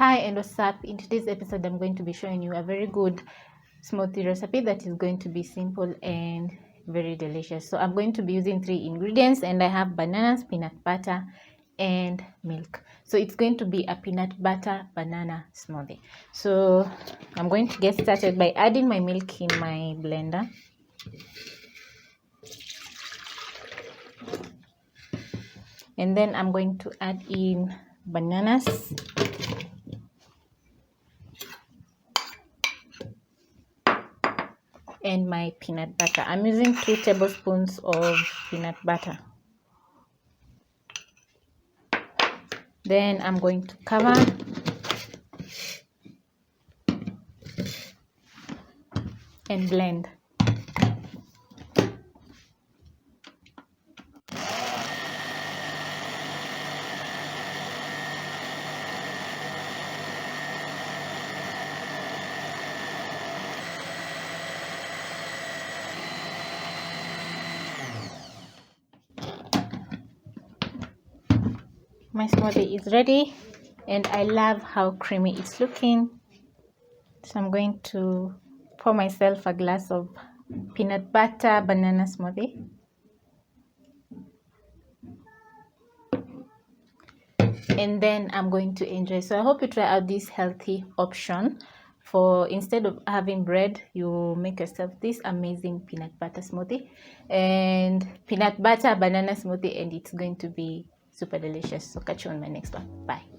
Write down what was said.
Hi and what's up? In today's episode, I'm going to be showing you a very good smoothie recipe that is going to be simple and very delicious. So I'm going to be using 3 ingredients, and I have bananas, peanut butter, and milk. So it's going to be a peanut butter banana smoothie. So I'm going to get started by adding my milk in my blender. And then I'm going to add in bananas. And my peanut butter. I'm using 2 tablespoons of peanut butter. Then I'm going to cover and blend. My smoothie is ready, and I love how creamy it's looking. So I'm going to pour myself a glass of peanut butter banana smoothie. And then I'm going to enjoy. So I hope you try out this healthy option. For instead of having bread, you make yourself this amazing peanut butter smoothie and peanut butter banana smoothie, and it's going to be super delicious. So catch you on my next one. Bye.